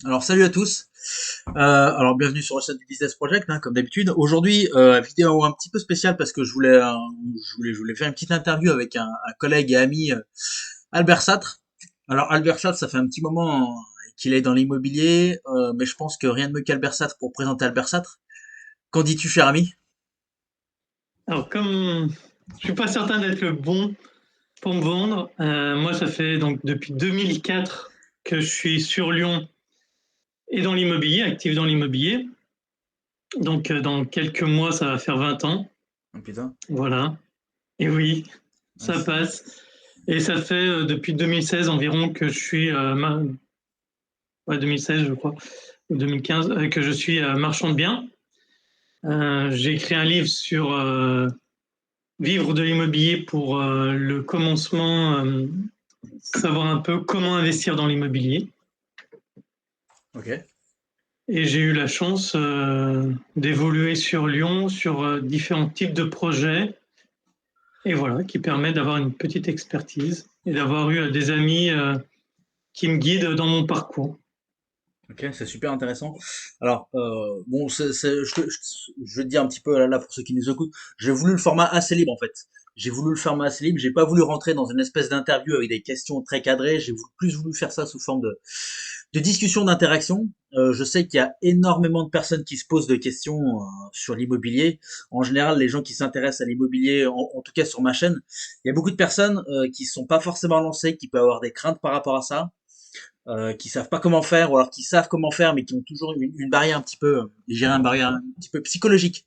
Alors salut à tous. Alors bienvenue sur la chaîne du Business Project, hein, comme d'habitude. Aujourd'hui, vidéo un petit peu spéciale parce que je voulais faire une petite interview avec un collègue et ami, Albert Satre. Alors Albert Satre, ça fait un petit moment qu'il est dans l'immobilier, mais je pense que rien de mieux qu'Albert Satre pour présenter Albert Satre. Qu'en dis-tu, cher ami? Alors, comme je suis pas certain d'être le bon pour me vendre, moi, ça fait donc depuis 2004 que je suis sur Lyon et dans l'immobilier, actif dans l'immobilier. Donc, dans quelques mois, ça va faire 20 ans. Oh, putain. Voilà. Et oui, Ouais, ça passe. Et ça fait depuis 2016 environ que je suis, ouais, 2016, je crois, ou 2015, que je suis marchand de biens. J'ai écrit un livre sur vivre de l'immobilier pour le commencement, savoir un peu comment investir dans l'immobilier. ok. Et j'ai eu la chance d'évoluer sur Lyon, sur différents types de projets, et voilà, qui permet d'avoir une petite expertise et d'avoir eu des amis qui me guident dans mon parcours. Ok, c'est super intéressant. Alors, bon, je vais te dire un petit peu là pour ceux qui nous écoutent. J'ai voulu le format assez libre en fait. J'ai voulu le format assez libre. J'ai pas voulu rentrer dans une espèce d'interview avec des questions très cadrées. Plus voulu faire ça sous forme de discussion, d'interaction. Je sais qu'il y a énormément de personnes qui se posent des questions sur l'immobilier. En général, les gens qui s'intéressent à l'immobilier, en tout cas sur ma chaîne, il y a beaucoup de personnes qui sont pas forcément lancées, qui peuvent avoir des craintes par rapport à ça, qui savent pas comment faire, ou alors qui savent comment faire, mais qui ont toujours une barrière un petit peu, je dirais une barrière un petit peu psychologique.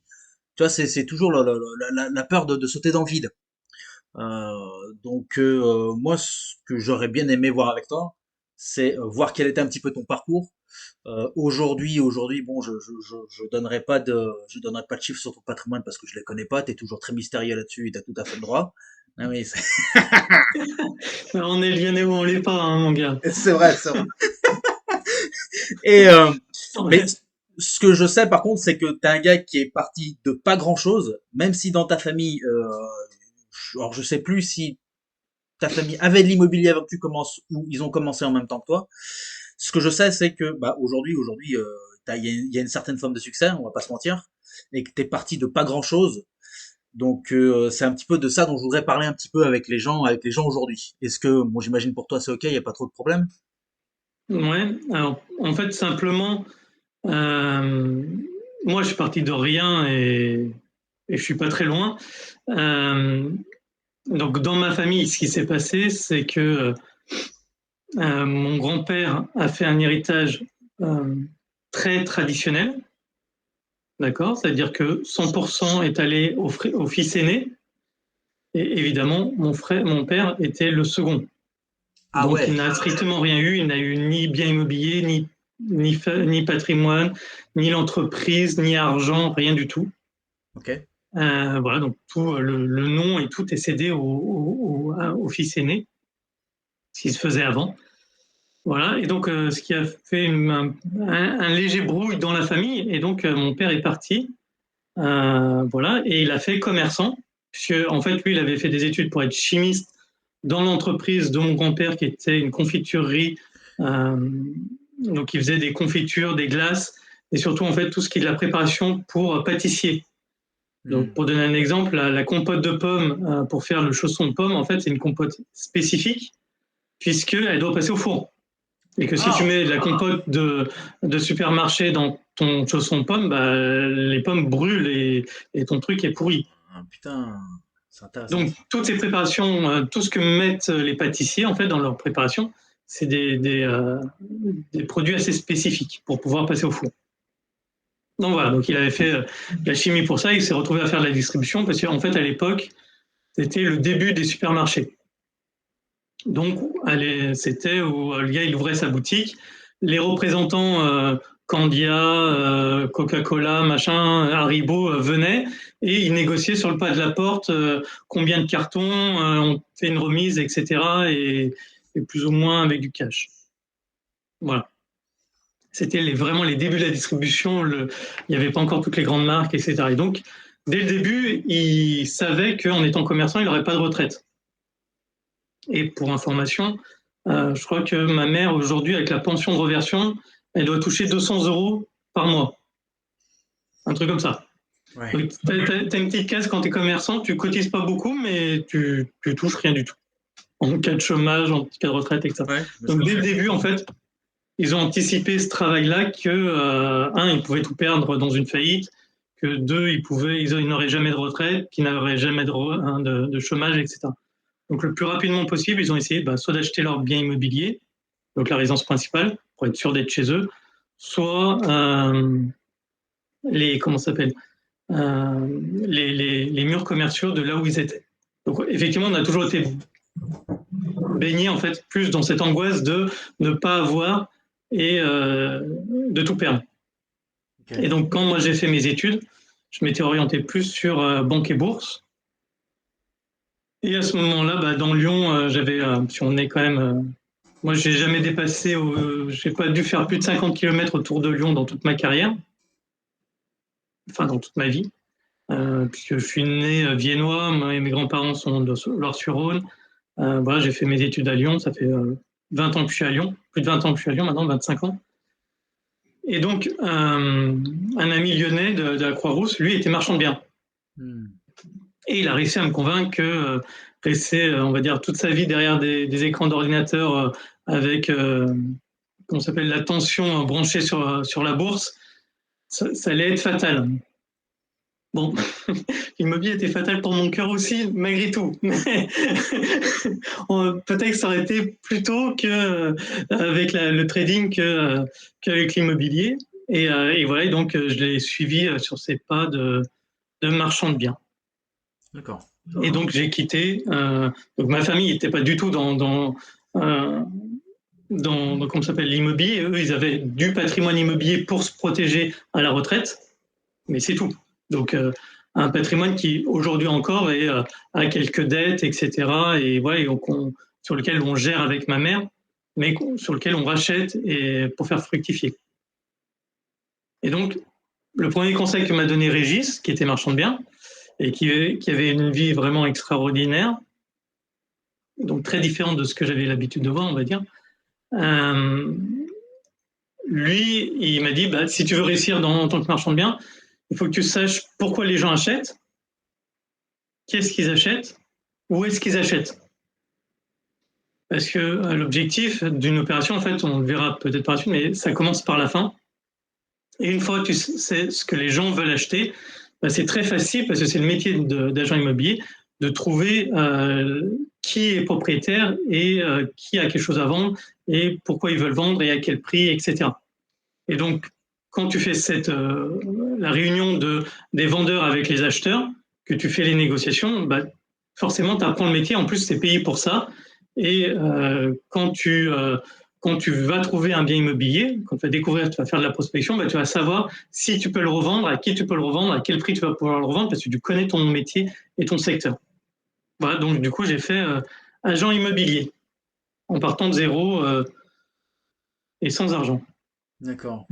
Tu vois, c'est toujours la peur de sauter dans le vide. Moi, ce que j'aurais bien aimé voir avec toi, c'est voir quel était un petit peu ton parcours. Aujourd'hui, bon, je donnerai pas de chiffres sur ton patrimoine parce que je les connais pas. T'es toujours très mystérieux là-dessus et t'as tout à fait le droit. Ah oui, On est lyonnais ou on l'est pas, hein, mon gars. c'est vrai, c'est vrai. Et mais Ouais. ce que je sais par contre, c'est que t'es un gars qui est parti de pas grand-chose, même si dans ta famille, alors je sais plus si ta famille avait de l'immobilier avant que tu commences ou ils ont commencé en même temps que toi. Ce que je sais, c'est que bah, aujourd'hui, il y a une certaine forme de succès, on va pas se mentir, et que t'es parti de pas grand-chose. Donc c'est un petit peu de ça dont je voudrais parler un petit peu avec les gens aujourd'hui. Est-ce que, bon, j'imagine pour toi c'est ok, il y a pas trop de problème? Ouais. Alors, en fait, simplement, euh, moi, je suis parti de rien et je suis pas très loin. Euh, donc, dans ma famille, ce qui s'est passé, c'est que mon grand-père a fait un héritage euh, très traditionnel, d'accord? C'est-à-dire que 100% est allé au fils aîné, et évidemment, mon père était le second. Ah Donc, il ouais, n'a strictement rien eu. Il n'a eu ni bien immobilier, ni patrimoine, ni l'entreprise, ni argent, rien du tout. ok. Voilà, donc tout le nom et tout est cédé au fils aîné, ce qui se faisait avant. Voilà, et donc ce qui a fait un léger brouille dans la famille, et donc mon père est parti, voilà, et il a fait commerçant, puisque en fait lui il avait fait des études pour être chimiste dans l'entreprise de mon grand-père qui était une confiturerie, euh, donc il faisait des confitures, des glaces, et surtout en fait tout ce qui est de la préparation pour pâtissier. Donc, Hmm. pour donner un exemple, la compote de pommes, pour faire le chausson de pomme, en fait, c'est une compote spécifique, puisqu'elle doit passer au four. Et que si tu Ah, mets de la compote de supermarché dans ton chausson de pomme, bah, les pommes brûlent et ton truc est pourri. ah, putain, c'est intéressant Donc, ça. toutes ces préparations, tout ce que mettent les pâtissiers, en fait, dans leur préparation, c'est des produits assez spécifiques pour pouvoir passer au four. Donc voilà, donc il avait fait de la chimie pour ça, il s'est retrouvé à faire de la distribution, parce qu'en fait, à l'époque, c'était le début des supermarchés. Donc, c'était où le gars il ouvrait sa boutique, les représentants Candia, Coca-Cola, machin, Haribo venaient et ils négociaient sur le pas de la porte combien de cartons, on fait une remise, etc. Et plus ou moins avec du cash. Voilà. C'était vraiment les débuts de la distribution. Il n'y avait pas encore toutes les grandes marques, etc. Et donc, dès le début, il savait qu'en étant commerçant, il n'aurait pas de retraite. Et pour information, je crois que ma mère, aujourd'hui, avec la pension de reversion, elle doit toucher 200 € par mois. Un truc comme ça. Ouais. Donc, t'as une petite case quand tu es commerçant, tu cotises pas beaucoup, mais tu touches rien du tout. En cas de chômage, en cas de retraite, etc. Ouais, Donc, dès le début, en fait, ils ont anticipé ce travail-là que, un, ils pouvaient tout perdre dans une faillite, que deux, ils n'auraient jamais de retraite, qu'ils n'auraient jamais de chômage, etc. Donc, le plus rapidement possible, ils ont essayé soit d'acheter leur bien immobilier, donc la résidence principale, pour être sûr d'être chez eux, soit comment ça s'appelle les murs commerciaux de là où ils étaient. Donc, effectivement, on a toujours été baigné en fait plus dans cette angoisse de ne pas avoir et de tout perdre. Okay. Et donc, quand moi j'ai fait mes études, je m'étais orienté plus sur banque et bourse. Et à ce moment-là, dans Lyon, si on est quand même, moi j'ai jamais dépassé, j'ai pas dû faire plus de 50 km autour de Lyon dans toute ma carrière, enfin dans toute ma vie. Puisque je suis né viennois, mes grands-parents sont de Loire-sur-Rhône. Voilà, j'ai fait mes études à Lyon, ça fait 20 ans que je suis à Lyon, plus de 20 ans que je suis à Lyon maintenant, 25 ans. Et donc, un ami lyonnais de la Croix-Rousse, lui, était marchand de biens. Et il a réussi à me convaincre que rester, on va dire, toute sa vie derrière des écrans d'ordinateur avec, comment s'appelle, la tension branchée sur la bourse, ça allait être fatal. Bon, l'immobilier était fatal pour mon cœur aussi, malgré tout. Mais peut-être que ça aurait été plus tôt qu'avec le trading qu'avec l'immobilier. Et voilà, et donc je l'ai suivi sur ses pas de marchand de biens. D'accord. Et donc j'ai quitté. Donc ma famille n'était pas du tout dans comment ça s'appelle, l'immobilier. Eux, ils avaient du patrimoine immobilier pour se protéger à la retraite, mais c'est tout. Donc un patrimoine qui aujourd'hui encore a quelques dettes, etc. Et voilà, sur lequel on gère avec ma mère, mais sur lequel on rachète pour faire fructifier. Et donc, le premier conseil que m'a donné Régis, qui était marchand de biens, et qui avait une vie vraiment extraordinaire, donc très différente de ce que j'avais l'habitude de voir, on va dire, lui, il m'a dit, si tu veux réussir en tant que marchand de biens, il faut que tu saches pourquoi les gens achètent, qu'est-ce qu'ils achètent, où est-ce qu'ils achètent. Parce que l'objectif d'une opération, en fait, on le verra peut-être par la suite, mais ça commence par la fin. Et une fois que tu sais ce que les gens veulent acheter, c'est très facile, parce que c'est le métier d'agent immobilier, de trouver qui est propriétaire et qui a quelque chose à vendre et pourquoi ils veulent vendre et à quel prix, etc. Et donc, quand tu fais la réunion des vendeurs avec les acheteurs, que tu fais les négociations, forcément, tu apprends le métier. En plus, tu es payé pour ça. Et quand tu vas trouver un bien immobilier, quand tu vas découvrir, tu vas faire de la prospection, tu vas savoir si tu peux le revendre, à qui tu peux le revendre, à quel prix tu vas pouvoir le revendre, parce que tu connais ton métier et ton secteur. Voilà, donc du coup, j'ai fait agent immobilier, en partant de zéro et sans argent. D'accord.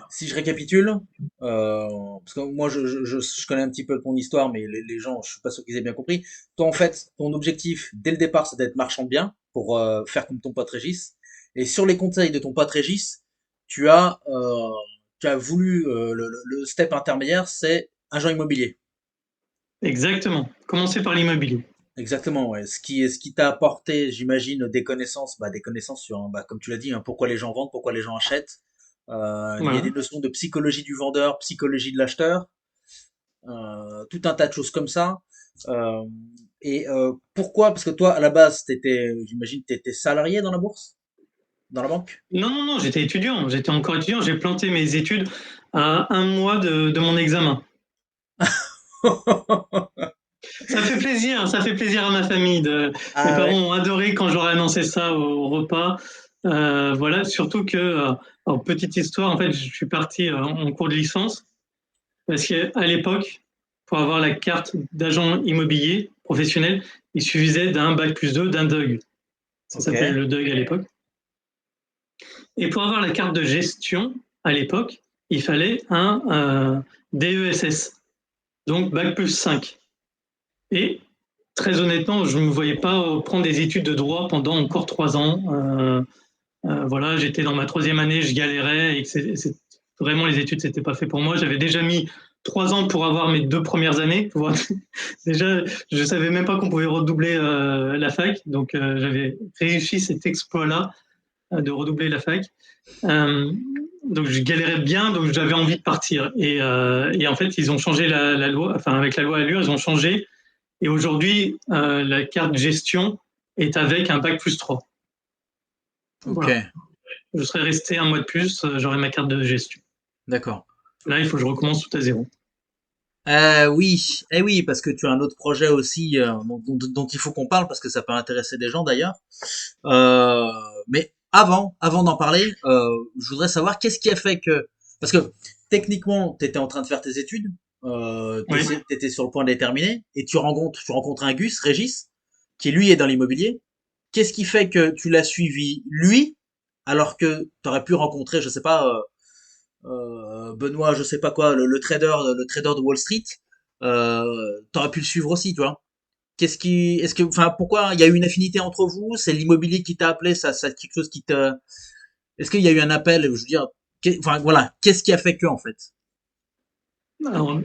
Si je récapitule, parce que moi je connais un petit peu ton histoire, mais les gens, je suis pas sûr qu'ils aient bien compris. Toi, en fait, ton objectif dès le départ, c'est d'être marchand de biens pour faire comme ton pote Régis. Et sur les conseils de ton pote Régis, tu as, euh, tu as voulu le step intermédiaire, c'est agent immobilier. Exactement. Commencer par l'immobilier. Exactement, ouais. Ce qui t'a apporté, j'imagine, des connaissances sur, comme tu l'as dit, pourquoi les gens vendent, pourquoi les gens achètent. Il y a des notions de psychologie du vendeur, psychologie de l'acheteur, tout un tas de choses comme ça. Euh, Pourquoi? Parce que toi, à la base, j'imagine, t'étais salarié dans la bourse, dans la banque? Non, j'étais étudiant. J'étais encore étudiant. J'ai planté mes études à 1 mois de mon examen. Ça fait plaisir à ma famille. Mes Ah parents ouais? ont adoré quand j'aurais annoncé ça au repas. Voilà, surtout que, alors, petite histoire, en fait, je suis parti en cours de licence parce qu'à l'époque, pour avoir la carte d'agent immobilier professionnel, il suffisait d'un bac+2, d'un DUG. Ça Ok. s'appelait le DUG à l'époque. Et pour avoir la carte de gestion, à l'époque, il fallait un DESS, donc bac+5. Et très honnêtement, je ne me voyais pas prendre des études de droit pendant encore 3 ans. Voilà, j'étais dans ma 3e année, je galérais et vraiment les études, c'était pas fait pour moi. J'avais déjà mis 3 ans pour avoir mes 2 premières années. Déjà, je savais même pas qu'on pouvait redoubler la fac, donc j'avais réussi cet exploit-là de redoubler la fac. Donc je galérais bien, donc j'avais envie de partir. Et en fait, ils ont changé la loi, enfin avec la loi Allure, ils ont changé. Et aujourd'hui, la carte gestion est avec un bac plus 3. Ok, Voilà. Je serais resté un mois de plus, j'aurais ma carte de gestion. d'accord. Là, il faut que je recommence tout à zéro. Oui, oui, parce que tu as un autre projet aussi dont il faut qu'on parle parce que ça peut intéresser des gens d'ailleurs. Euh, mais avant d'en parler, je voudrais savoir qu'est-ce qui a fait que, parce que techniquement, tu étais en train de faire tes études, Oui. t'étais sur le point de les terminer, et tu rencontres un Gus, Régis, qui lui est dans l'immobilier. Qu'est-ce qui fait que tu l'as suivi lui, alors que tu aurais pu rencontrer, je sais pas, Benoît, je sais pas quoi, le trader de Wall Street, t'aurais pu le suivre aussi, tu vois. Enfin, pourquoi il y a eu une affinité entre vous? C'est l'immobilier qui t'a appelé, ça quelque chose qui te, est-ce qu'il y a eu un appel? Je veux dire, enfin voilà, qu'est-ce qui a fait que en fait? Alors,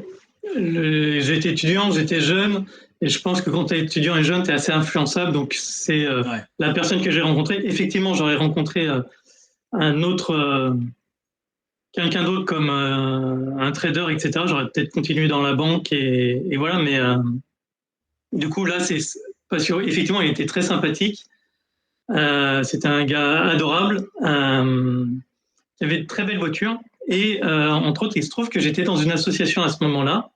j'étais étudiant, j'étais jeune, et je pense que quand tu es étudiant et jeune, tu es assez influençable. Donc, c'est Ouais, la personne que j'ai rencontrée. Effectivement, j'aurais rencontré un autre, quelqu'un d'autre comme un trader, etc. J'aurais peut-être continué dans la banque et voilà. Mais du coup, là, c'est parce qu'effectivement, il était très sympathique. C'était un gars adorable. Il avait de très belles voitures. Et entre autres, il se trouve que j'étais dans une association à ce moment-là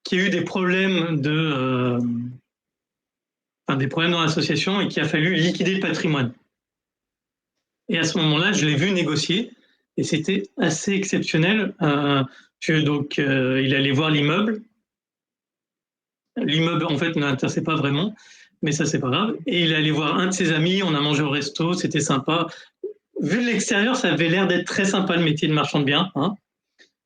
qui a eu des problèmes des problèmes dans l'association et qu'il a fallu liquider le patrimoine. Et à ce moment-là, je l'ai vu négocier et c'était assez exceptionnel. Donc, il allait voir l'immeuble. L'immeuble, en fait, ne l'intéressait pas vraiment, mais ça, c'est pas grave. Et il allait voir un de ses amis, on a mangé au resto, c'était sympa. Vu de l'extérieur, ça avait l'air d'être très sympa le métier de marchand de biens, hein,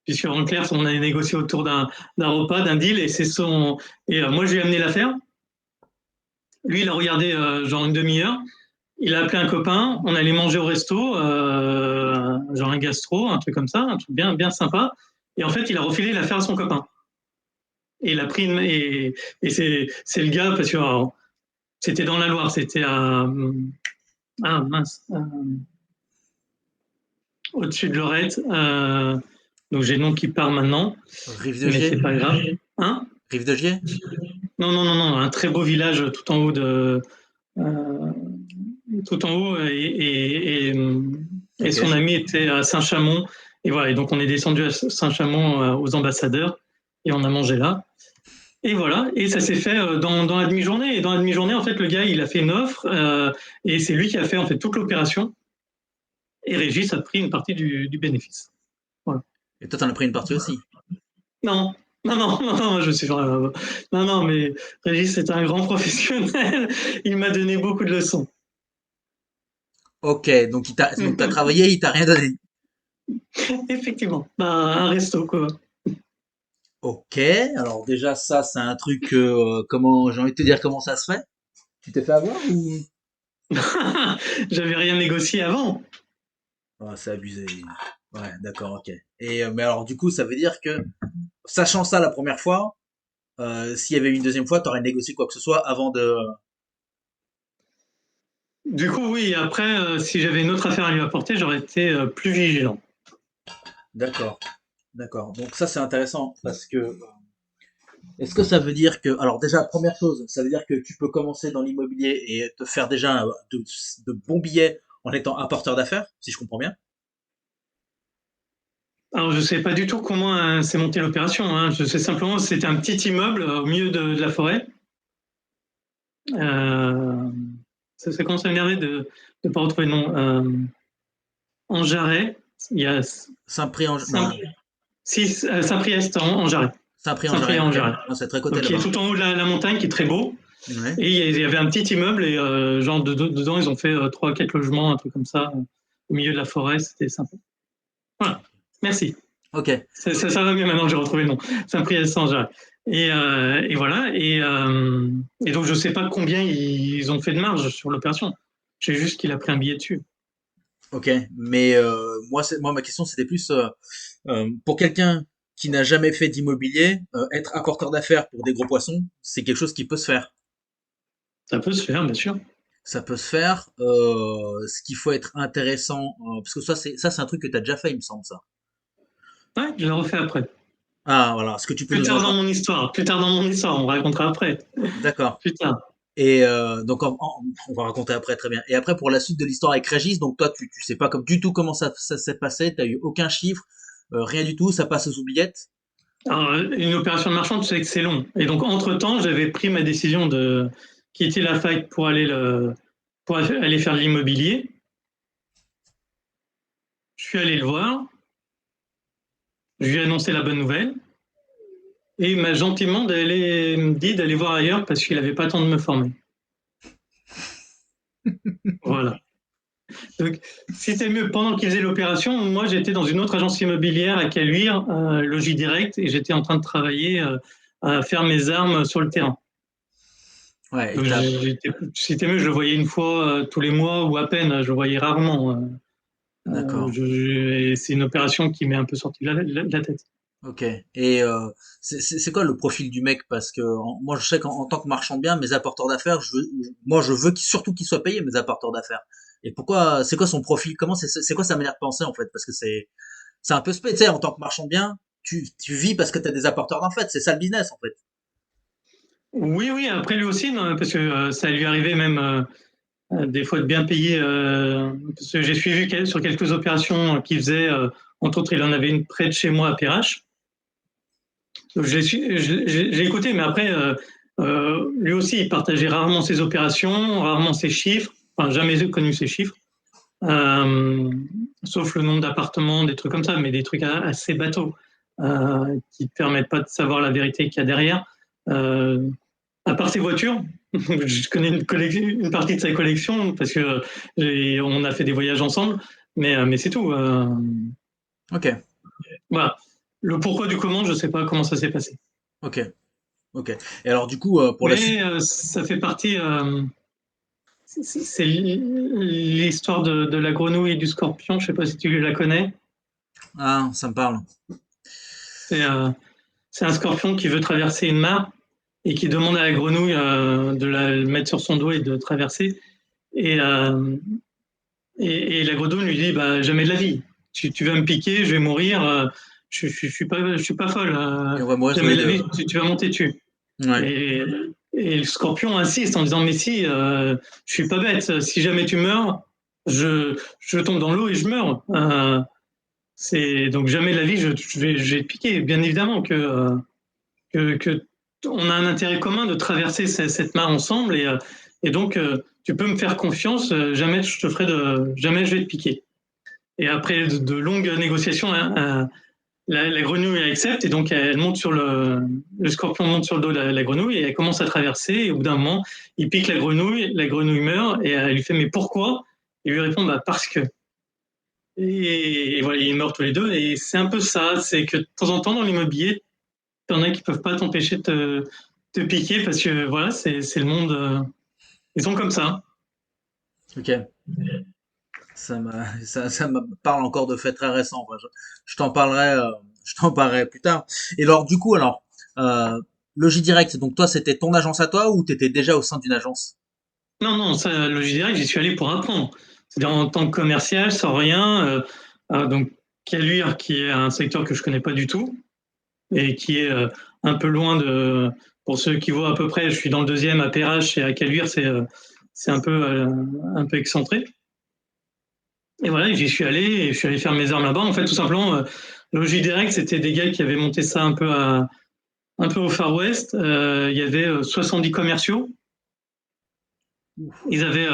puisque en clair, on avait négocié autour d'un repas, d'un deal, et c'est son. Et moi, je lui ai amené l'affaire. Lui, il a regardé genre une demi-heure. Il a appelé un copain, on allait manger au resto, genre un gastro, un truc comme ça, un truc bien, bien sympa. Et en fait, il a refilé l'affaire à son copain. Et il a pris et c'est le gars, parce que alors, c'était dans la Loire, c'était à. Ah mince. Au-dessus de Lorette. Donc j'ai le nom qui part maintenant, Rive de mais Gier, c'est pas grave. Hein? Rive de Gier. Non, non, non, non, un très beau village tout en haut de. Euh, tout en haut et Ok, son ami était à Saint-Chamond et voilà, et donc on est descendu à Saint-Chamond aux ambassadeurs et on a mangé là et voilà, et ça s'est fait dans la demi-journée, et dans la demi-journée en fait le gars il a fait une offre et c'est lui qui a fait en fait toute l'opération et Régis a pris une partie du bénéfice. Voilà. et toi t'en as pris une partie aussi. Non, non, non, non, non, je suis non, non, mais Régis c'est un grand professionnel, il m'a donné beaucoup de leçons. Ok, donc t'as travaillé, il t'a rien donné. Effectivement, bah, un resto quoi. Ok, alors déjà ça c'est un truc, comment, j'ai envie de te dire comment ça se fait? Tu t'es fait avoir ou? J'avais rien négocié avant. Ah, c'est abusé. Ouais, d'accord, ok. Et mais alors du coup ça veut dire que, sachant ça la première fois, s'il y avait une deuxième fois, t'aurais négocié quoi que ce soit avant de. Du coup, oui, après, si j'avais une autre affaire à lui apporter, j'aurais été plus vigilant. D'accord, d'accord. Donc ça c'est intéressant parce que, est-ce que ça veut dire que, alors déjà première chose, ça veut dire que tu peux commencer dans l'immobilier et te faire déjà de bons billets en étant apporteur d'affaires, si je comprends bien? Alors, je ne sais pas du tout comment s'est montée l'opération. Hein. Je sais simplement que c'était un petit immeuble au milieu de la forêt. Euh, ça commence à m'énerver de ne pas retrouver le nom. En Jarret, il y a Saint-Prix en, Saint- non, Saint-Priest en Jarret. Saint-Prix en Saint-Priest Jarret, en ok. Jarret. Non, c'est très côté Donc, qui est là-bas. tout en haut de la montagne, qui est très beau. Ouais. Et il y avait un petit immeuble et genre dedans, ils ont fait 3 4 logements, un truc comme ça, au milieu de la forêt. C'était sympa. Voilà. Merci. Ok. Ça va mieux maintenant, j'ai retrouvé le nom. Saint-Priest Saint-Jacques. Et voilà. Et donc, je ne sais pas combien ils ont fait de marge sur l'opération. Je sais juste qu'il a pris un billet dessus. Ok, mais moi ma question c'était plus pour quelqu'un qui n'a jamais fait d'immobilier, être apporteur d'affaires pour des gros poissons, c'est quelque chose qui peut se faire. Ça peut se faire, bien sûr. Ça peut se faire. Ce qu'il faut être intéressant, parce que ça c'est un truc que tu as déjà fait, il me semble ça. Ouais, je l'ai refait après. Ah voilà, ce que tu peux Plus nous tard en... dans mon histoire. Plus tard dans mon histoire, on racontera après. D'accord. Plus tard. Et donc on va raconter après, très bien. Et après pour la suite de l'histoire avec Régis, donc toi tu sais pas comme du tout comment ça s'est passé, t'as eu aucun chiffre, rien du tout, ça passe aux oubliettes. Alors, une opération de marchand, tu sais que c'est long. Et donc, entre-temps, j'avais pris ma décision de quitter la fac pour aller faire de l'immobilier. Je suis allé le voir, je lui ai annoncé la bonne nouvelle, et il m'a gentiment dit d'aller voir ailleurs parce qu'il n'avait pas le temps de me former. Voilà. Donc, c'était mieux. Pendant qu'il faisait l'opération, moi, j'étais dans une autre agence immobilière à Caluire, Logis Direct, et j'étais en train de travailler à faire mes armes sur le terrain. Ouais, et Donc, t'as c'était mieux, je le voyais une fois tous les mois ou à peine, je le voyais rarement. d'accord. C'est une opération qui m'est un peu sortie de la tête. Ok. Et c'est quoi le profil du mec? Parce que moi, je sais qu'en tant que marchand de biens, mes apporteurs d'affaires, moi, je veux surtout qu'ils soient payés, mes apporteurs d'affaires. Et pourquoi? C'est quoi son profil? Comment c'est quoi sa manière de penser en fait? Parce que c'est un peu spé. Tu sais, en tant que marchand de biens, tu vis parce que tu as des apporteurs d'affaires. En fait, c'est ça le business en fait. Oui, oui, après lui aussi, non, parce que ça lui arrivait même des fois de bien payer. Parce que j'ai suivi sur quelques opérations qu'il faisait. Entre autres, il en avait une près de chez moi à Perrache. Donc, j'ai écouté, mais après, lui aussi, il partageait rarement ses opérations, rarement ses chiffres. Enfin, jamais connu ses chiffres. Euh, Sauf le nombre d'appartements, des trucs comme ça, mais des trucs assez bateaux qui ne permettent pas de savoir la vérité qu'il y a derrière. Euh, à part ses voitures, je connais une partie de sa collection parce que on a fait des voyages ensemble, mais c'est tout. Ok, Voilà. Le pourquoi du comment, je ne sais pas comment ça s'est passé. ok, ok. Et alors du coup, pour la suite, Mais ça fait partie. C'est l'histoire de la grenouille et du scorpion. Je ne sais pas si tu la connais. ah, ça me parle. C'est c'est un scorpion qui veut traverser une mare et qui demande à la grenouille de la mettre sur son dos et de traverser. Et, euh, et la grenouille lui dit bah, jamais de la vie. Tu vas me piquer, je vais mourir. Je suis pas folle. Et on va mourir tous Jamais les de la deux. vie, tu vas monter dessus. Ouais. Et, et le scorpion insiste en disant mais si, je suis pas bête. Si jamais tu meurs, je tombe dans l'eau et je meurs. C'est donc jamais de la vie, je vais te piquer. Bien évidemment que on a un intérêt commun de traverser cette mare ensemble et donc tu peux me faire confiance, jamais je te ferai jamais je vais te piquer. Et après de longues négociations, hein, la grenouille accepte et donc elle monte sur le scorpion monte sur le dos de la grenouille et elle commence à traverser et au bout d'un moment il pique la grenouille meurt et elle lui fait mais pourquoi? Il lui répond bah parce que et voilà ils meurent tous les deux et c'est un peu ça, c'est que de temps en temps dans l'immobilier il y en a qui peuvent pas t'empêcher de te piquer parce que voilà, c'est le monde. Ils sont comme ça. Ok. Ça me parle encore de faits très récents. Enfin, je t'en parlerai plus tard. Et alors, du coup, Logis Direct, donc toi, c'était ton agence à toi ou t'étais déjà au sein d'une agence? Non, non, ça, le direct, j'y suis allé pour apprendre. C'est-à-dire en tant que commercial, sans rien. Donc, Caluire, qui est un secteur que je connais pas du tout et qui est un peu loin de. Pour ceux qui voient à peu près, je suis dans le deuxième à Perrache et à Caluire, c'est un peu excentré. Et voilà, j'y suis allé et je suis allé faire mes armes là-bas. En fait, tout simplement, Logis Direct, c'était des gars qui avaient monté ça un peu au Far West. Il y avait 70 commerciaux. Ils avaient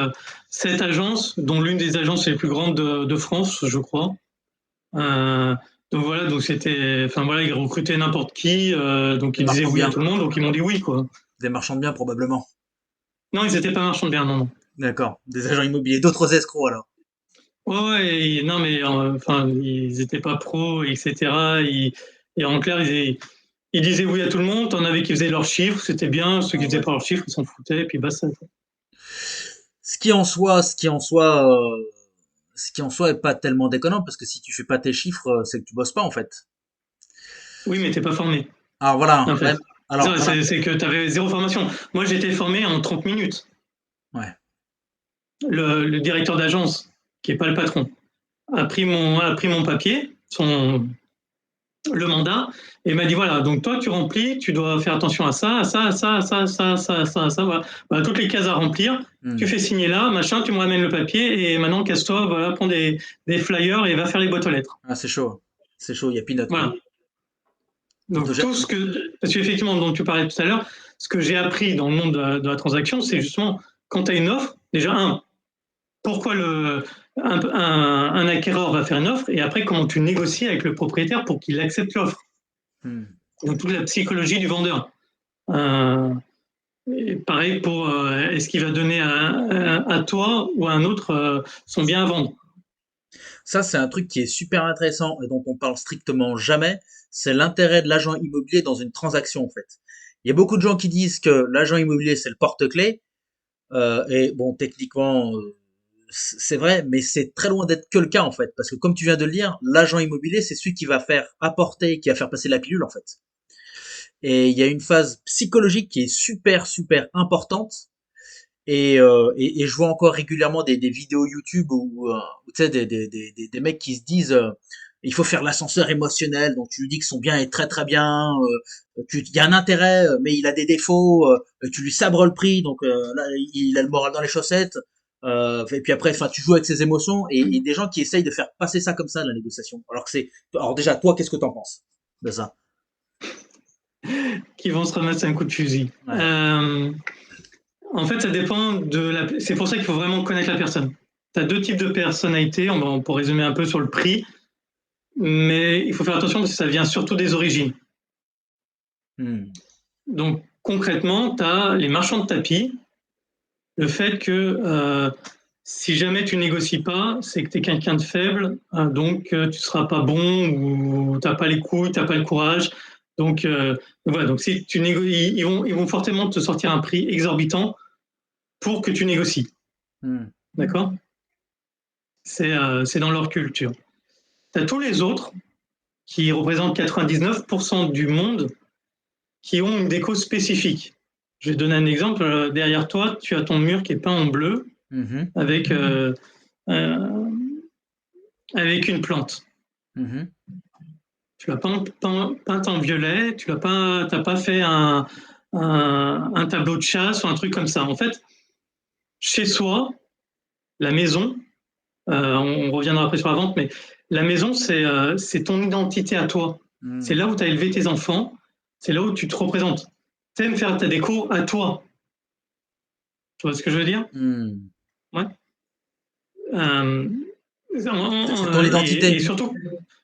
7 agences, dont l'une des agences les plus grandes de France, je crois. Euh, donc voilà, donc c'était, enfin voilà, ils recrutaient n'importe qui, donc Des ils disaient marchands de oui à biens. tout le monde, donc ils m'ont dit oui quoi. Des marchands de biens, probablement. Non, ils n'étaient pas marchands de biens, non, non. D'accord. Des agents immobiliers, d'autres escrocs, alors. Ouais, ouais, non mais enfin ils n'étaient pas pros, etc. Et en clair, ils disaient oui à tout le monde. T'en avais qui faisaient leurs chiffres, c'était bien. Ceux qui Ah faisaient ouais. pas leurs chiffres, ils s'en foutaient, et puis bah ça. Ce qui en soi, ce qui en soi est pas tellement déconnant, parce que si tu fais pas tes chiffres, c'est que tu bosses pas en fait. Oui, mais t'es pas formé, Alors voilà, en fait. alors voilà, C'est que tu avais zéro formation. Moi, j'ai été formé en 30 minutes. ouais. Le directeur d'agence, qui est pas le patron, a pris mon papier, le mandat, et m'a dit voilà, donc toi tu remplis, tu dois faire attention à ça, à ça, à ça, à ça, à ça, à ça, à ça, à ça, voilà. Voilà, toutes les cases à remplir, tu Hmm. fais signer là, machin, tu me ramènes le papier, et maintenant casse-toi, voilà, prends des flyers et va faire les boîtes aux lettres. Ah, c'est chaud, il y a peanut quoi. Voilà. Il te Donc jette. tout ce que, parce qu'effectivement, dont tu parlais tout à l'heure, ce que j'ai appris dans le monde de la transaction, c'est justement quand tu as une offre, déjà pourquoi un acquéreur va faire une offre, et après comment tu négocies avec le propriétaire pour qu'il accepte l'offre. Hmm. Donc toute la psychologie du vendeur. Euh, et pareil pour est-ce qu'il va donner à toi ou à un autre son bien à vendre. Ça, c'est un truc qui est super intéressant et dont on parle strictement jamais. C'est l'intérêt de l'agent immobilier dans une transaction, en fait. Il y a beaucoup de gens qui disent que l'agent immobilier, c'est le porte-clés. Et bon, techniquement, c'est vrai, mais c'est très loin d'être que le cas, en fait. Parce que comme tu viens de le dire, l'agent immobilier, c'est celui qui va faire apporter, qui va faire passer la pilule, en fait. Et il y a une phase psychologique qui est super, super importante. Et je vois encore régulièrement des vidéos YouTube où, tu sais, des mecs qui se disent il faut faire l'ascenseur émotionnel, donc tu lui dis que son bien est très très bien, il y a un intérêt, mais il a des défauts, tu lui sabres le prix, donc là il a le moral dans les chaussettes, et puis après, enfin, tu joues avec ses émotions, et des gens qui essayent de faire passer ça comme ça, la négociation. Alors déjà, toi, qu'est-ce que t'en penses de ça? Qui vont se ramasser un coup de fusil. Ouais. En fait, ça dépend de la. C'est pour ça qu'il faut vraiment connaître la personne. Tu as deux types de personnalités, on peut résumer un peu sur le prix, mais il faut faire attention parce que ça vient surtout des origines. Hmm. Donc concrètement, tu as les marchands de tapis, le fait que si jamais tu négocies pas, c'est que tu es quelqu'un de faible, donc tu seras pas bon ou tu n'as pas les couilles, tu n'as pas le courage. Donc voilà, donc si tu négocies, ils vont fortement te sortir un prix exorbitant pour que tu négocies. Hmm. D'accord. C'est dans leur culture. Tu as tous les autres qui représentent 99% du monde qui ont une déco spécifique. Je vais te donner un exemple. Derrière toi, tu as ton mur qui est peint en bleu Mhm. avec, euh, avec une plante. Mhm. Tu l'as peint en violet, tu n'as pas fait un tableau de chasse ou un truc comme ça. En fait, chez soi, la maison, on reviendra après sur la vente, mais la maison, c'est ton identité à toi. C'est Hmm. là où tu as élevé tes enfants, c'est là où tu te représentes. Tu aimes faire ta déco à toi. Tu vois ce que je veux dire? Hmm. Ouais. Euh, C'est ton identité. et surtout,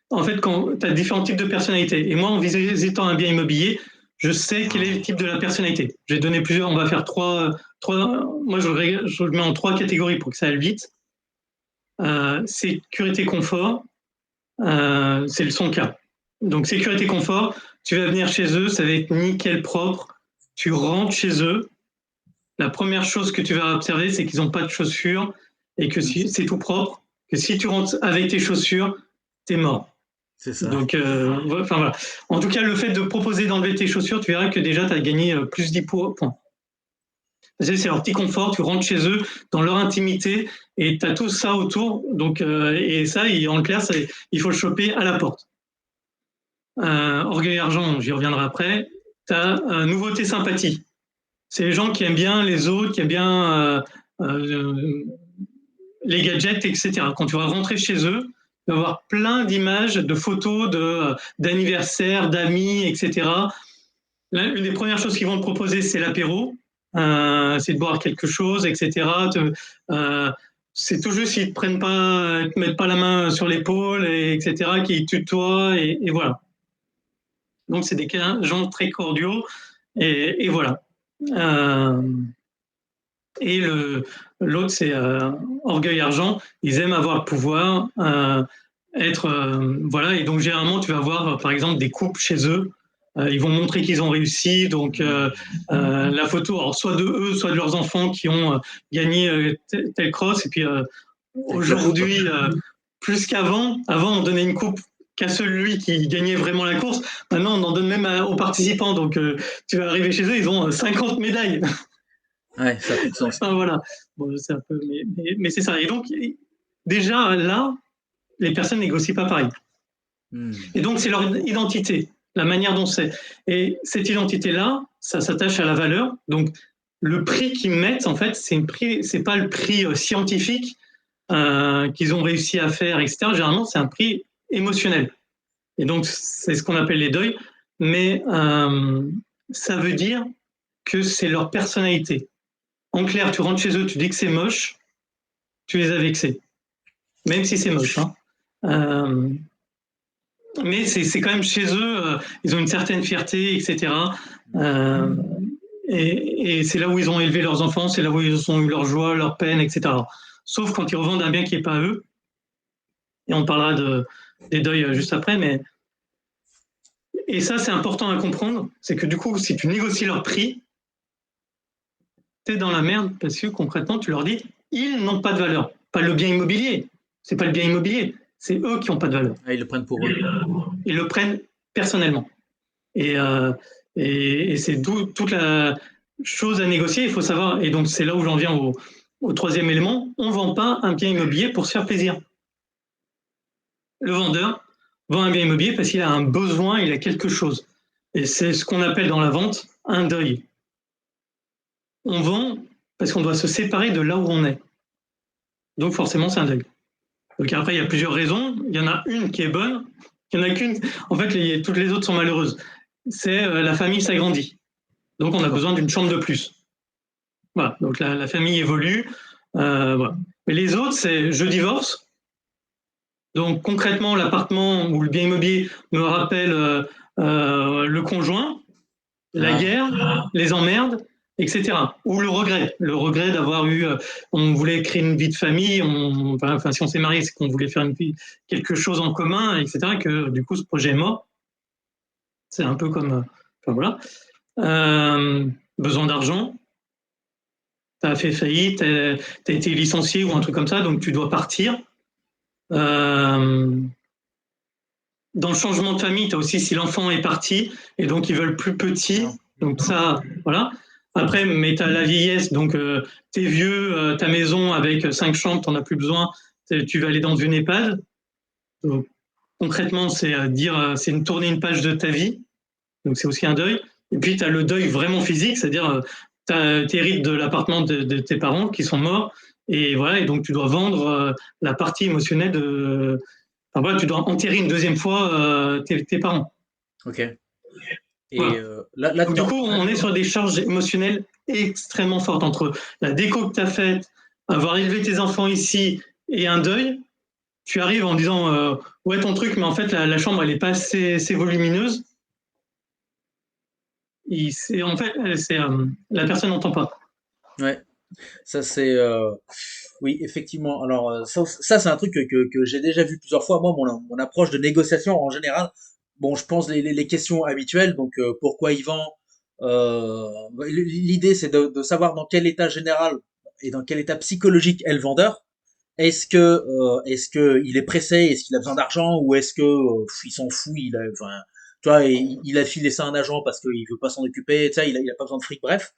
en fait, quand tu as différents types de personnalités. Et moi, en visitant un bien immobilier, je sais quel est le type de la personnalité. Je vais donner plusieurs, on va faire moi je le mets en trois catégories pour que ça aille vite. Sécurité, confort, c'est le son cas. Donc sécurité, confort, tu vas venir chez eux, ça va être nickel propre. Tu rentres chez eux, la première chose que tu vas observer, c'est qu'ils n'ont pas de chaussures et que Hmm. si, c'est tout propre, que si tu rentres avec tes chaussures, t'es mort. C'est ça. Donc, enfin voilà. En tout cas, le fait de proposer d'enlever tes chaussures, tu verras que déjà, tu as gagné plus 10 points. C'est leur petit confort, tu rentres chez eux, dans leur intimité, et tu as tout ça autour. Donc, et ça, en clair, il faut le choper à la porte. Orgueil argent, j'y reviendrai après. Tu as nouveauté sympathie. C'est les gens qui aiment bien les autres, qui aiment bien les gadgets, etc. Quand tu vas rentrer chez eux, tu vas avoir plein d'images, de photos d'anniversaires, d'amis, etc. Là, une des premières choses qu'ils vont te proposer, c'est l'apéro. C'est de boire quelque chose, etc. C'est tout juste s'ils ne te mettent pas la main sur l'épaule, etc., qu'ils tutoient, et voilà. Donc, c'est des gens très cordiaux, et voilà. Euh, et l'autre, c'est orgueil argent. Ils aiment avoir le pouvoir, voilà. Et donc, généralement, tu vas voir, par exemple, des couples chez eux. Ils vont montrer qu'ils ont réussi. Donc, la photo, alors, soit de eux, soit de leurs enfants qui ont gagné tel cross. Et puis, Aujourd'hui, plus qu'avant, on donnait une coupe qu'à celui qui gagnait vraiment la course. Maintenant, on en donne même aux participants. Donc, tu vas arriver chez eux, ils ont 50 médailles. Ouais, ça a plus de sens. Enfin, voilà. Bon, c'est un peu, mais c'est ça. Et donc, déjà, là, les personnes négocient pas pareil. Et donc, c'est leur identité, la manière dont c'est. Et cette identité-là, ça s'attache à la valeur. Donc, le prix qu'ils mettent, en fait, c'est pas le prix scientifique qu'ils ont réussi à faire, etc. Généralement, c'est un prix émotionnel. Et donc, c'est ce qu'on appelle les deuils. Mais ça veut dire que c'est leur personnalité. En clair, tu rentres chez eux, tu dis que c'est moche, tu les as vexés. Même si c'est moche. Hein. Mais c'est quand même chez eux, ils ont une certaine fierté, etc. Et c'est là où ils ont élevé leurs enfants, c'est là où ils ont eu leur joie, leur peine, etc. Sauf quand ils revendent un bien qui n'est pas à eux. Et on parlera des deuils juste après. Et ça, c'est important à comprendre. C'est que du coup, si tu négocies leur prix, tu es dans la merde parce que concrètement, tu leur dis, ils n'ont pas de valeur. Pas le bien immobilier. C'est pas le bien immobilier. C'est eux qui n'ont pas de valeur. Ah, ils le prennent pour eux. Ils le prennent personnellement. Et c'est toute la chose à négocier, il faut savoir. Et donc, c'est là où j'en viens au troisième élément. On ne vend pas un bien immobilier pour se faire plaisir. Le vendeur vend un bien immobilier parce qu'il a un besoin, il a quelque chose. Et c'est ce qu'on appelle dans la vente un deuil. On vend parce qu'on doit se séparer de là où on est. Donc, forcément, c'est un deuil. Donc, après, il y a plusieurs raisons. Il y en a une qui est bonne. Il n'y en a qu'une. En fait, toutes les autres sont malheureuses. C'est la famille s'agrandit. Donc, on a besoin d'une chambre de plus. Voilà. Donc, la famille évolue. Voilà. Mais les autres, c'est je divorce. Donc, concrètement, l'appartement ou le bien immobilier me rappelle le conjoint, la guerre, les emmerdes, etc. Ou le regret d'avoir eu. On voulait créer une vie de famille. Enfin, si on s'est marié, c'est qu'on voulait faire quelque chose en commun, etc. Que du coup, ce projet est mort. C'est un peu comme. Enfin, voilà. Besoin d'argent. Tu as fait faillite, tu as été licencié ou un truc comme ça, donc tu dois partir. Dans le changement de famille, tu as aussi si l'enfant est parti et donc ils veulent plus petit. Donc ça, voilà. Après, mais tu as la vieillesse, donc tu es vieux, ta maison avec 5 chambres, tu n'en as plus besoin, tu vas aller dans une EHPAD. Donc, concrètement, c'est c'est tourner une page de ta vie. Donc c'est aussi un deuil. Et puis tu as le deuil vraiment physique, c'est-à-dire tu hérites de l'appartement de tes parents qui sont morts. Et voilà, et donc tu dois vendre la partie émotionnelle de. Enfin, voilà, tu dois enterrer une deuxième fois tes parents. Ok. Et voilà. Donc, du coup, on est sur des charges émotionnelles extrêmement fortes entre la déco que tu as faite, avoir élevé tes enfants ici et un deuil. Tu arrives en disant ouais, ton truc, mais en fait, la chambre, elle n'est pas assez volumineuse. En fait, la personne n'entend pas. ouais, ça c'est oui, effectivement. Alors ça c'est un truc que j'ai déjà vu plusieurs fois. Moi, mon approche de négociation en général, bon, je pense les questions habituelles. Donc pourquoi il vend. L'idée c'est de savoir dans quel état général et dans quel état psychologique est le vendeur. Est-ce que il est pressé, est-ce qu'il a besoin d'argent ou est-ce que il s'en fout, enfin, tu vois, il a filé ça à un agent parce qu'il veut pas s'en occuper, tu sais, il a pas besoin de fric, bref.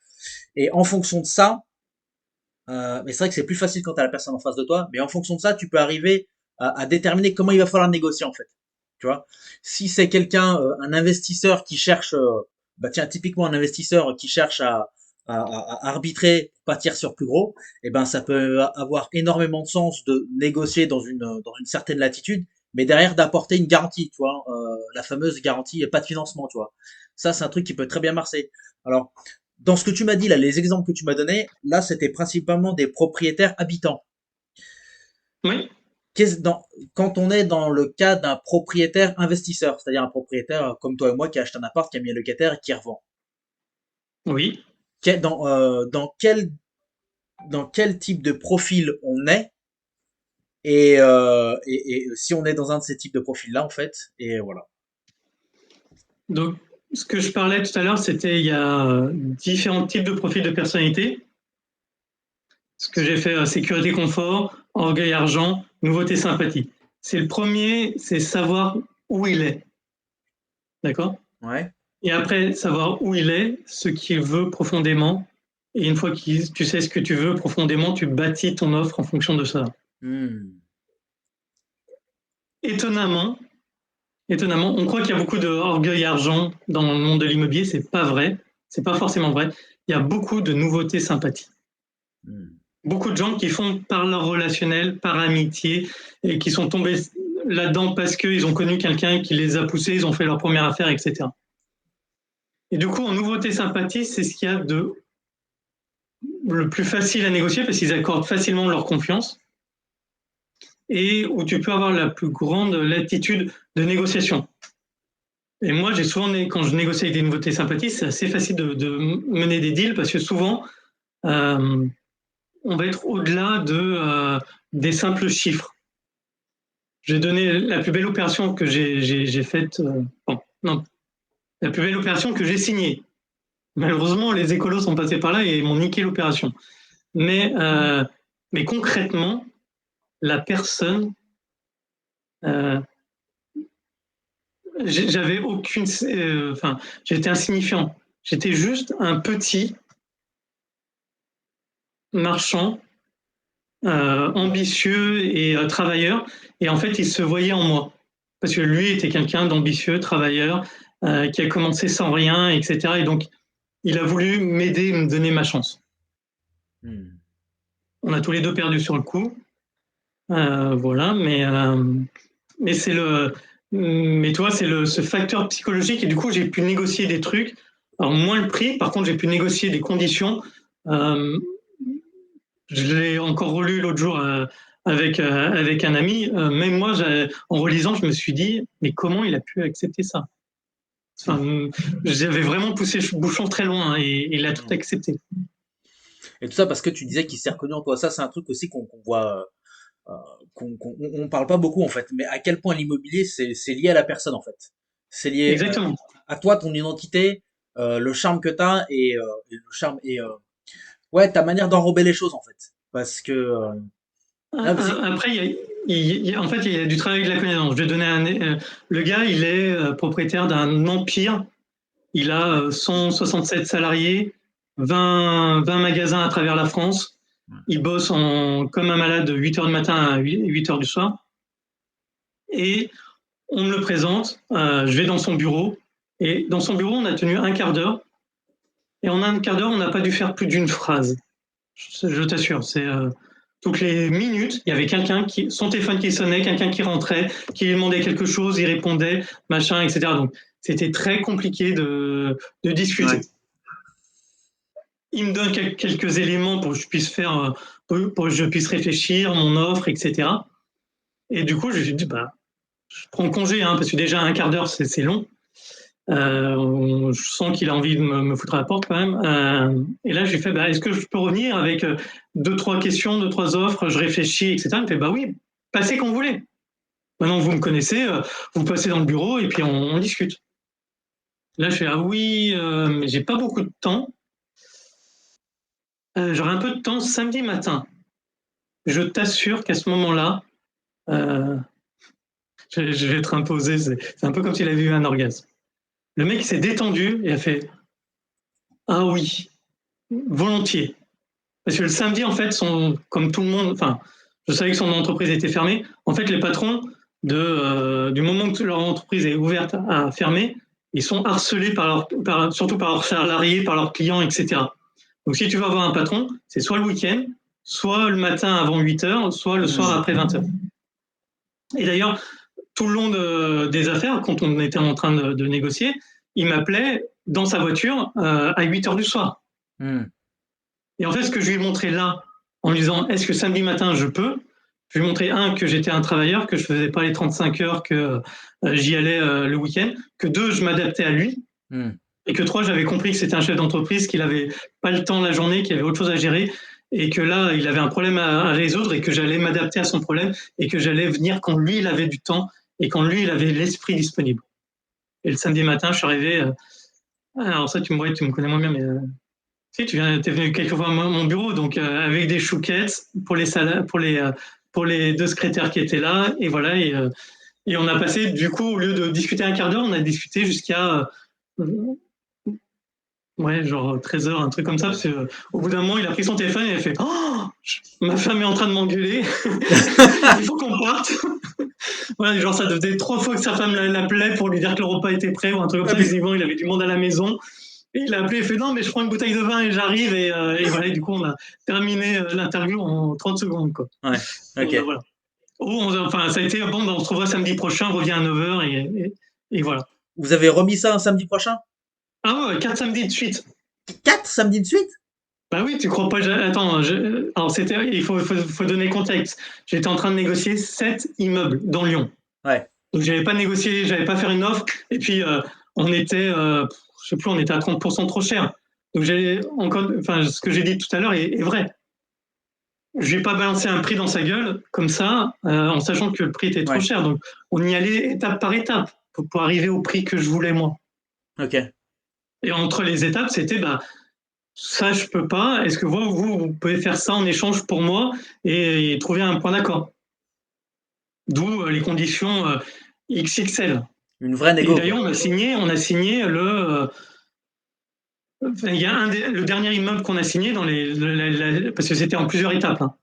Et en fonction de ça, mais c'est vrai que c'est plus facile quand t'as la personne en face de toi, mais en fonction de ça, tu peux arriver à déterminer comment il va falloir négocier en fait. Tu vois, si c'est quelqu'un, un investisseur qui cherche, bah tiens, typiquement un investisseur qui cherche à arbitrer, partir sur plus gros, et ben ça peut avoir énormément de sens de négocier dans une certaine latitude, mais derrière d'apporter une garantie, tu vois, la fameuse garantie pas de financement, tu vois. Ça, c'est un truc qui peut très bien marcher. Alors, dans ce que tu m'as dit là, les exemples que tu m'as donnés, là, c'était principalement des propriétaires habitants. Oui. Quand on est dans le cas d'un propriétaire investisseur, c'est-à-dire un propriétaire comme toi et moi qui achète un appart, qui a mis un locataire et qui revend. Oui. Dans quel type de profil on est et si on est dans un de ces types de profils-là, en fait, et voilà. Donc, ce que je parlais tout à l'heure, c'était il y a différents types de profils de personnalité. Ce que j'ai fait, sécurité, confort, orgueil, argent, nouveauté, sympathie. C'est le premier, c'est savoir où il est. D'accord ? Ouais. Et après, savoir où il est, ce qu'il veut profondément. Et une fois que tu sais ce que tu veux profondément, tu bâtis ton offre en fonction de ça. Hmm. Étonnamment, on croit qu'il y a beaucoup d'orgueil argent dans le monde de l'immobilier. C'est pas vrai. C'est pas forcément vrai. Il y a beaucoup de nouveautés, sympathie. Beaucoup de gens qui font par leur relationnel, par amitié, et qui sont tombés là-dedans parce qu'ils ont connu quelqu'un qui les a poussés, ils ont fait leur première affaire, etc. Et du coup, en nouveauté, sympathie, c'est ce qu'il y a de le plus facile à négocier parce qu'ils accordent facilement leur confiance et où tu peux avoir la plus grande latitude de négociation. Et moi, j'ai souvent, quand je négocie avec des nouveautés sympathiques, c'est assez facile de mener des deals parce que souvent, on va être au-delà des simples chiffres. J'ai donné la plus belle opération que j'ai faite. Non, la plus belle opération que j'ai signée. Malheureusement, les écolos sont passés par là et m'ont niqué l'opération. Mais concrètement, la personne, j'avais aucune, j'étais insignifiant. J'étais juste un petit marchand ambitieux et travailleur. Et en fait, il se voyait en moi. Parce que lui était quelqu'un d'ambitieux, travailleur, qui a commencé sans rien, etc. Et donc, il a voulu m'aider, me donner ma chance. On a tous les deux perdu sur le coup. Voilà, mais c'est le. Mais toi, c'est ce facteur psychologique. Et du coup, j'ai pu négocier des trucs. Alors, moins le prix, par contre, j'ai pu négocier des conditions. Je l'ai encore relu l'autre jour avec un ami. Même moi, en relisant, je me suis dit, mais comment il a pu accepter ça? Enfin, j'avais vraiment poussé le bouchon très loin et il a tout accepté. Et tout ça parce que tu disais qu'il s'est reconnu en toi. Ça, c'est un truc aussi qu'on voit, on parle pas beaucoup en fait. Mais à quel point l'immobilier, c'est lié à la personne en fait. C'est lié Exactement. à toi, ton identité, le charme que t'as et le charme et ouais, ta manière d'enrober les choses en fait. Parce que Après, en fait, il y a du travail de la connaissance. Je vais donner le gars, il est propriétaire d'un empire. Il a 167 salariés, 20 magasins à travers la France. Il bosse comme un malade de 8 heures du matin à 8 heures du soir. Et on me le présente, je vais dans son bureau. Et dans son bureau, on a tenu un quart d'heure. Et en un quart d'heure, on n'a pas dû faire plus d'une phrase. Je t'assure, c'est toutes les minutes, il y avait quelqu'un son téléphone qui sonnait, quelqu'un qui rentrait, qui lui demandait quelque chose, il répondait, machin, etc. Donc c'était très compliqué de discuter. Ouais. Il me donne quelques éléments pour que je puisse faire, pour que je puisse réfléchir, mon offre, etc. Et du coup, je me suis dit, je prends congé, parce que déjà un quart d'heure, c'est long. Je sens qu'il a envie de me foutre à la porte quand même. Et là, j'ai fait, est-ce que je peux revenir avec 2-3 questions, 2-3 offres, je réfléchis, etc. Il me fait, oui, passez quand vous voulez. Maintenant, vous me connaissez, vous passez dans le bureau et puis on discute. Là, je fais, oui, mais j'ai pas beaucoup de temps. J'aurai un peu de temps samedi matin. Je t'assure qu'à ce moment-là, je vais être imposé. C'est un peu comme s'il avait eu un orgasme. Le mec s'est détendu et a fait, ah oui, volontiers. Parce que le samedi, en fait, comme tout le monde, je savais que son entreprise était fermée. En fait, les patrons, du moment que leur entreprise est ouverte à fermer, ils sont harcelés surtout par leurs salariés, par leurs clients, etc. Donc, si tu veux avoir un patron, c'est soit le week-end, soit le matin avant 8 heures, soit le soir après 20 heures. Et d'ailleurs, tout le long des affaires, quand on était en train de négocier, il m'appelait dans sa voiture à 8 heures du soir. Et en fait, ce que je lui ai montré là, en lui disant, est-ce que samedi matin, je peux? Je lui ai montré, que j'étais un travailleur, que je faisais pas les 35 heures, que j'y allais le week-end, que 2, je m'adaptais à lui, et que 3, j'avais compris que c'était un chef d'entreprise, qu'il avait pas le temps la journée, qu'il avait autre chose à gérer, et que là, il avait un problème à résoudre, et que j'allais m'adapter à son problème, et que j'allais venir quand lui, il avait du temps, et quand lui, il avait l'esprit disponible. Et le samedi matin, je suis arrivé... alors ça, tu me connais moins bien, mais... Si, t'es venu quelquefois à mon bureau, donc avec des chouquettes pour les pour les 2 secrétaires qui étaient là. Et voilà. Et on a passé, du coup, au lieu de discuter un quart d'heure, on a discuté jusqu'à ouais, genre 13 heures, un truc comme ça, parce que, au bout d'un moment, il a pris son téléphone et il a fait oh, ma femme est en train de m'engueuler, il faut qu'on parte. Voilà, genre ça faisait 3 fois que sa femme l'appelait pour lui dire que le repas était prêt ou un truc comme ça. Visiblement, il avait du monde à la maison. Et il a appelé et fait non, mais je prends une bouteille de vin et j'arrive. Et voilà, et du coup, on a terminé l'interview en 30 secondes. Quoi. Ouais, ok. Donc, voilà. Enfin, ça a été bon, on se revoit samedi prochain, on revient à 9h et voilà. Vous avez remis ça un samedi prochain? Ah ouais, 4 samedis de suite. 4 samedis de suite? Bah oui, tu crois pas. Attends, alors il faut donner contexte. J'étais en train de négocier 7 immeubles dans Lyon. Ouais. Donc j'avais pas négocié, j'avais pas fait une offre. Et puis on était, je sais plus, on était à 30% trop cher. Donc ce que j'ai dit tout à l'heure est vrai. Je vais pas balancer un prix dans sa gueule comme ça, en sachant que le prix était trop cher. Donc on y allait étape par étape pour arriver au prix que je voulais moi. Ok. Et entre les étapes, c'était ça je peux pas. Est-ce que vous pouvez faire ça en échange pour moi et trouver un point d'accord. D'où les conditions XXL. Une vraie négo. Et d'ailleurs, on a signé il y a le dernier immeuble qu'on a signé parce que c'était en plusieurs étapes. Hein.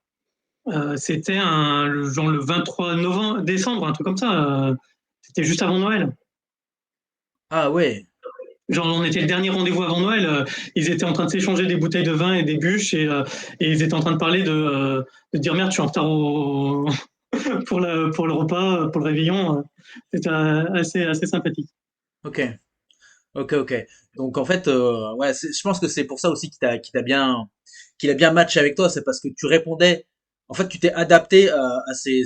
C'était genre le 23 décembre, un truc comme ça. C'était juste avant Noël. Ah ouais. Genre, on était le dernier rendez-vous avant Noël. Ils étaient en train de s'échanger des bouteilles de vin et des bûches et ils étaient en train de parler de dire merde, je suis en retard pour le repas, pour le réveillon. C'était assez sympathique. Ok. Ok, ok. Donc en fait, ouais, je pense que c'est pour ça aussi qu'il a bien matché avec toi, c'est parce que tu répondais, en fait, tu t'es adapté à ces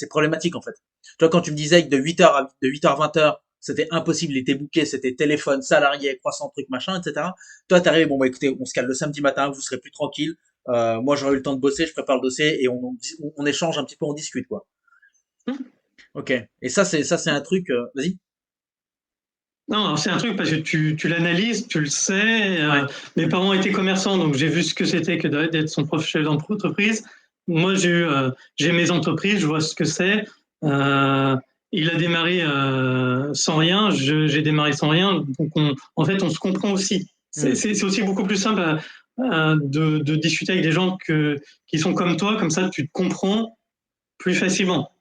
problématiques en fait. Tu vois, quand tu me disais que de 8h à 20h, c'était impossible, il était booké, c'était téléphone, salarié, croissant, truc, machin, etc. Toi, t'arrives, bon bah écoutez, on se cale le samedi matin, vous serez plus tranquille. Moi, j'aurai eu le temps de bosser, je prépare le dossier et on échange un petit peu, on discute quoi. Ok. Et ça c'est un truc. Vas-y. Non, c'est un truc parce que tu l'analyses, tu le sais. Ouais. Mes parents étaient commerçants, donc j'ai vu ce que c'était que d'être son propre chef d'entreprise. Moi, j'ai mes entreprises, je vois ce que c'est. Euh, il a démarré sans rien, j'ai démarré sans rien. Donc, en fait, on se comprend aussi. Hmm. C'est aussi beaucoup plus simple de discuter avec des gens qui sont comme toi, comme ça, tu te comprends plus facilement.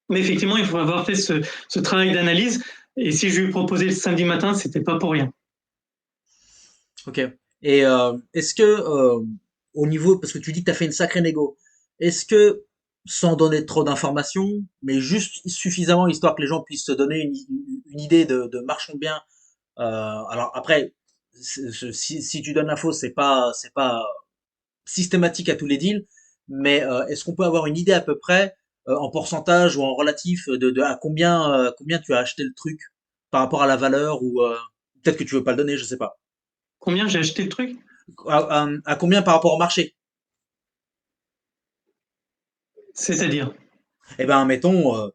Mais effectivement, il faut avoir fait ce travail d'analyse. Et si je lui proposais le samedi matin, c'était pas pour rien. Ok. Et est-ce que au niveau, parce que tu dis que tu as fait une sacrée négo, est-ce que sans donner trop d'informations, mais juste suffisamment histoire que les gens puissent se donner une idée de marchons bien. Alors après, si tu donnes l'info, c'est pas systématique à tous les deals, mais est-ce qu'on peut avoir une idée à peu près en pourcentage ou en relatif de à combien tu as acheté le truc par rapport à la valeur ou peut-être que tu veux pas le donner, je sais pas. Combien j'ai acheté le truc? À combien par rapport au marché? C'est-à-dire? Eh ben, mettons,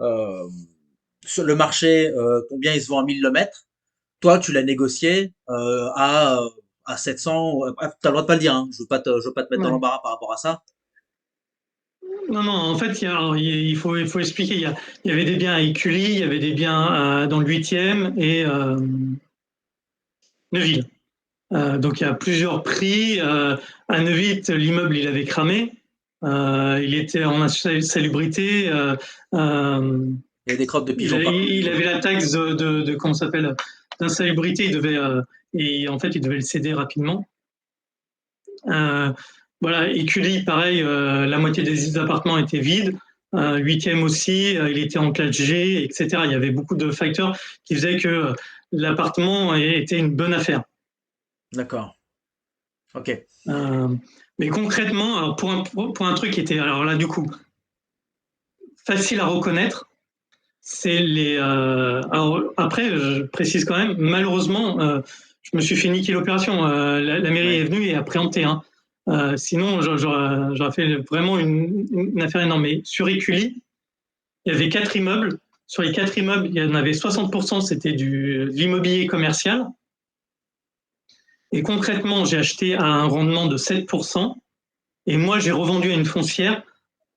euh, sur le marché, ton bien il se vend à 1000 le mètre. Toi, tu l'as négocié à 700. T'as le droit de pas le dire, hein. Je veux pas te mettre dans Ouais. l'embarras par rapport à ça. Non, non, en fait, il faut expliquer. Il y avait des biens à Écully, il y avait des biens dans le 8e et Neuville. Donc il y a plusieurs prix. À Neuville, l'immeuble, il avait cramé. Il était en insalubrité. Il y a des crottes de pigeons partout. Il avait la taxe comment ça s'appelle, d'insalubrité. Et en fait, il devait le céder rapidement. Euh, voilà, Écully, pareil, la moitié des appartements étaient vides. 8e aussi, il était en 4G, etc. Il y avait beaucoup de facteurs qui faisaient que l'appartement était une bonne affaire. D'accord. Ok. Euh, mais concrètement, alors pour un truc qui était, alors là, du coup, facile à reconnaître, c'est les. Alors après, je précise quand même, malheureusement, je me suis fait niquer l'opération. La mairie Ouais. est venue et a préempté. Hein. Sinon, j'aurais fait vraiment une affaire énorme. Mais sur Écully, il y avait 4 immeubles. Sur les 4 immeubles, il y en avait 60%, c'était de l'immobilier commercial. Et concrètement, j'ai acheté à un rendement de 7%. Et moi, j'ai revendu à une foncière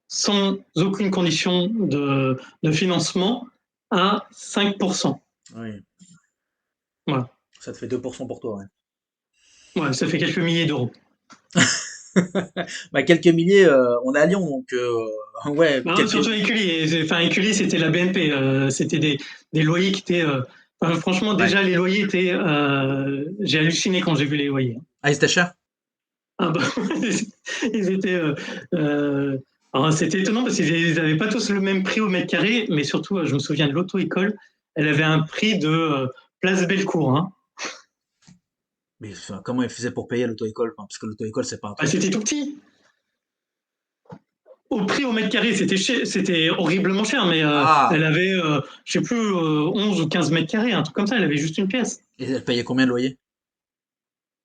sans aucune condition de financement à 5%. Oui. Voilà. Ça te fait 2% pour toi, ouais. Ouais, ça fait quelques milliers d'euros. Bah, quelques milliers, on est à Lyon, donc ouais, Non, quelques. surtout Écully. Enfin, Écully, c'était la BNP. C'était des loyers qui étaient. Franchement, Ouais. déjà, les loyers étaient. J'ai halluciné quand j'ai vu les loyers. Ah, c'était cher? Ah bah, ils étaient. Alors, c'était étonnant parce qu'ils n'avaient pas tous le même prix au mètre carré, mais surtout, je me souviens de l'auto-école. Elle avait un prix de Place Bellecour. Hein. Mais enfin, comment ils faisaient pour payer l'auto-école? Enfin, parce que l'auto-école, c'est pas un Bah, truc. c'était tout petit. Au prix au mètre carré, c'était horriblement cher, mais Ah! elle avait, je sais plus, 11 ou 15 mètres carrés, un truc comme ça. Elle avait juste une pièce. Et elle payait combien de loyer?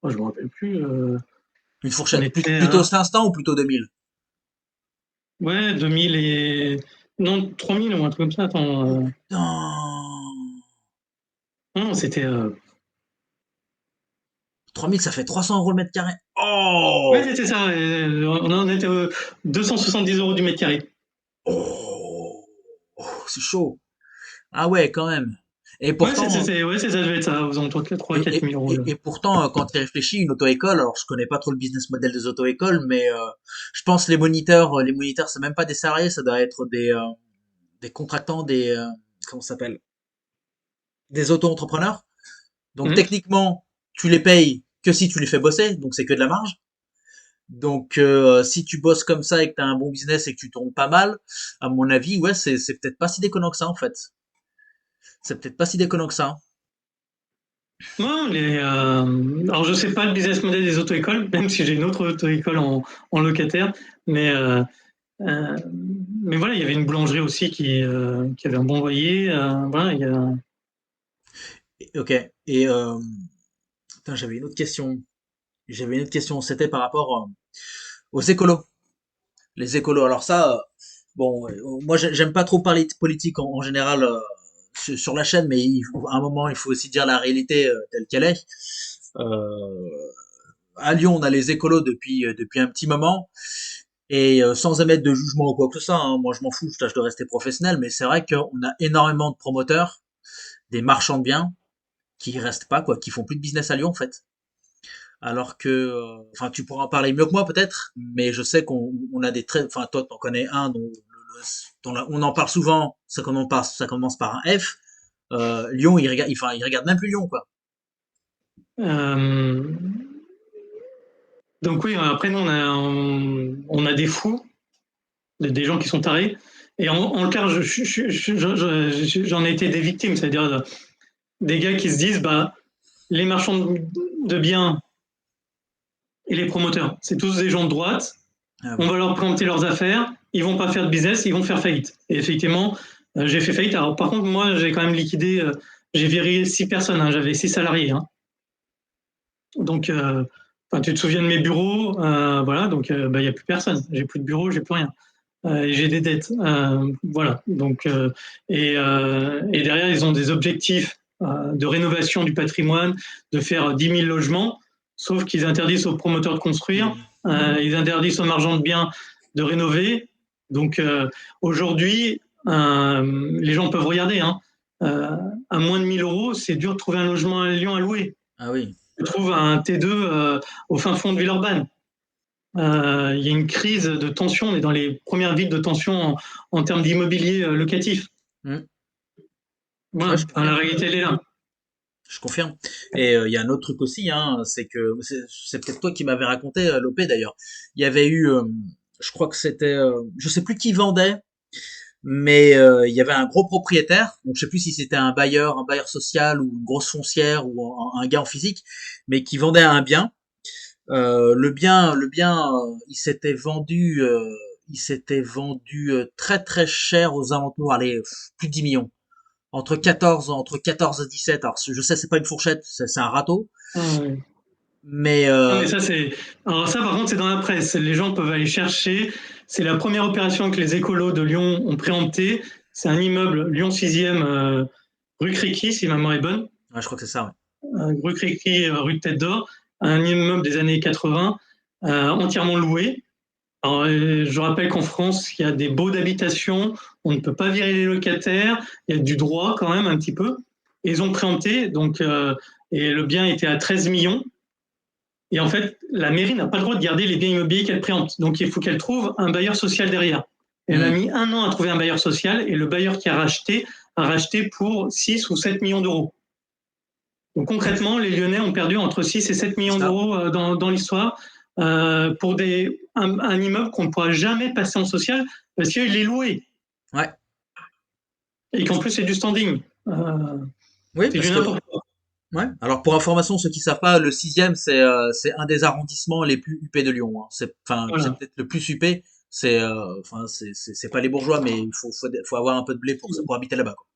Moi, je me rappelle plus. Une On fourchette. était Plutôt à 500 ou plutôt 2000? ouais 2000 et non 3000 ou un truc comme ça. Attends, Oh putain! non, c'était 3000, ça fait 300 € le mètre carré. Oh! ouais, c'était ça. On en était 270 € du mètre carré. Oh! Oh, c'est chaud. Ah ouais, quand même. Et Ouais, pourtant, ouais, ça devait être ça, aux alentours de 3 et, 4 et, 000 euros. et, et pourtant, quand tu y réfléchis, une auto-école, alors je connais pas trop le business model des auto-écoles, mais je pense les moniteurs, c'est même pas des salariés, ça doit être des contractants, comment ça s'appelle? Des auto-entrepreneurs. Donc Hum. techniquement, tu les payes que si tu les fais bosser, donc c'est que de la marge. Donc si tu bosses comme ça et que tu as un bon business et que tu tournes pas mal, à mon avis, ouais, c'est peut-être pas si déconnant que ça en fait. C'est peut-être pas si déconnant que ça. Non, alors je sais pas le business model des auto-écoles, même si j'ai une autre auto-école en locataire, mais Euh, mais voilà, il y avait une boulangerie aussi qui avait un bon loyer. Voilà, Ok. Et putain, j'avais une autre question. J'avais une autre question. C'était par rapport aux écolos. Les écolos. Alors ça, bon, moi j'aime pas trop parler de politique en général sur la chaîne, mais à un moment il faut aussi dire la réalité telle qu'elle est. Euh, à Lyon, on a les écolos depuis un petit moment. Et sans émettre de jugement ou quoi que ce soit, hein, moi je m'en fous, je tâche de rester professionnel, mais c'est vrai qu'on a énormément de promoteurs, des marchands de biens, qui restent pas, quoi, qui font plus de business à Lyon en fait. Alors que, enfin, tu pourras en parler mieux que moi peut-être, mais je sais qu'on a des traits, enfin, toi, t'en connais un on en parle souvent, ça commence par un F. Lyon, il regarde même plus Lyon, quoi. euh, donc oui, après nous on a des fous, des gens qui sont tarés. Et en le cas, j'en ai été des victimes, c'est-à-dire des gars qui se disent, bah, les marchands de biens et les promoteurs, c'est tous des gens de droite. Ah On oui. va leur présenter leurs affaires, ils vont pas faire de business, ils vont faire faillite. Et effectivement, j'ai fait faillite. Alors par contre, moi, j'ai quand même liquidé, j'ai viré 6 personnes, hein, j'avais 6 salariés. Hein. Donc, tu te souviens de mes bureaux, voilà, donc il n'y a plus personne. J'ai plus de bureau, j'ai plus rien. Et j'ai des dettes. Voilà. Donc, et derrière, ils ont des objectifs de rénovation du patrimoine, de faire 10 000 logements, sauf qu'ils interdisent aux promoteurs de construire, Mm. ils interdisent aux marchands de biens de rénover. Donc aujourd'hui, les gens peuvent regarder. Hein, à moins de 1 000 euros, c'est dur de trouver un logement à Lyon à louer. Ah oui. Tu trouves un T2 au fin fond de Villeurbanne. Il y a une crise de tension, on est dans les premières villes de tension en termes d'immobilier locatif. Mm. Ouais, Voilà, je enfin, la confirme. réalité, elle est là. Je confirme. Et il y a un autre truc aussi, hein, c'est que c'est peut-être toi qui m'avais raconté, Lopé d'ailleurs. Il y avait eu, je crois que c'était, je sais plus qui vendait, mais il y avait un gros propriétaire, donc je sais plus si c'était un bailleur social ou une grosse foncière ou un gars en physique, mais qui vendait un bien. Le bien, il s'était vendu très très cher aux alentours, allez, plus de 10 millions. Entre 14 et 17. Alors je sais, c'est pas une fourchette, c'est un râteau, Ah, ouais. mais Non, mais ça, c'est. Alors, ça, par contre, c'est dans la presse. Les gens peuvent aller chercher. C'est la première opération que les écolos de Lyon ont préemptée. C'est un immeuble Lyon 6e, rue Créqui, si ma mémoire est bonne. ouais, je crois que c'est ça. Ouais. Rue Créqui, rue de Tête d'Or. Un immeuble des années 80, entièrement loué. Alors, je rappelle qu'en France, il y a des baux d'habitation, on ne peut pas virer les locataires, il y a du droit quand même un petit peu. Et ils ont préempté, donc, et le bien était à 13 millions. Et en fait, la mairie n'a pas le droit de garder les biens immobiliers qu'elle préempte. Donc, il faut qu'elle trouve un bailleur social derrière. Elle a mis 1 an à trouver un bailleur social et le bailleur qui a racheté pour 6 ou 7 millions d'euros. Donc, concrètement, les Lyonnais ont perdu entre 6 et 7 millions d'euros dans l'histoire pour un immeuble qu'on ne pourra jamais passer en social parce qu'il est loué. Ouais. Et qu'en plus, c'est du standing. Oui, c'est parce du que n'importe quoi. ouais. Alors pour information, ceux qui savent pas, le sixième c'est un des arrondissements les plus huppés de Lyon. Hein. C'est c'est Voilà. peut-être le plus huppé. C'est pas les bourgeois, mais faut avoir un peu de blé pour habiter là-bas. Quoi.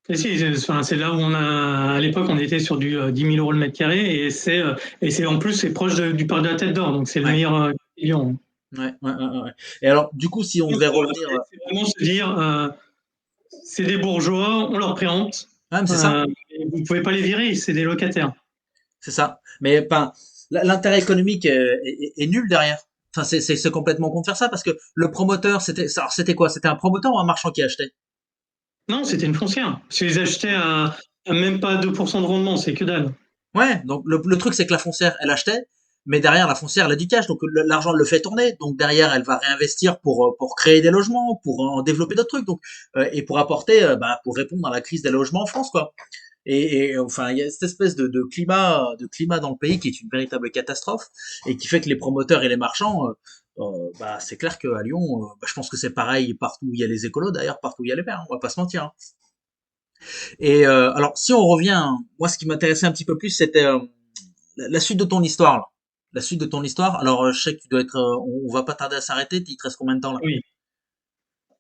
Et si, c'est là où à l'époque, on était sur du 10 000 euros le mètre carré et en plus, c'est proche du parc de la Tête d'Or, donc c'est le Ouais. meilleur Lyon. Ouais. Et alors du coup, si on devait revenir, C'est vraiment se dire, c'est des bourgeois, on leur préempte, mais c'est ça, vous ne pouvez pas les virer, c'est des locataires. c'est ça. Mais enfin, l'intérêt économique est nul derrière. Enfin, c'est complètement con de faire ça parce que le promoteur, c'était quoi? C'était un promoteur ou un marchand qui achetait? Non, c'était une foncière. Si les achetaient à même pas 2% de rendement, c'est que dalle. Ouais, donc le truc c'est que la foncière, elle achetait, mais derrière la foncière, elle a du cash, donc l'argent elle le fait tourner, donc derrière elle va réinvestir pour créer des logements, pour en développer d'autres trucs, donc et pour apporter, pour répondre à la crise des logements en France, quoi. Enfin, il y a cette espèce de climat dans le pays qui est une véritable catastrophe et qui fait que les promoteurs et les marchands, c'est clair qu'à Lyon, je pense que c'est pareil partout où il y a les écolos, d'ailleurs partout où il y a les verts, hein, on va pas se mentir. Hein. Et alors, si on revient, moi, ce qui m'intéressait un petit peu plus, c'était la suite de ton histoire. Là. La suite de ton histoire. Alors, je sais que tu dois être, on va pas tarder à s'arrêter. Il te reste combien de temps là? Oui,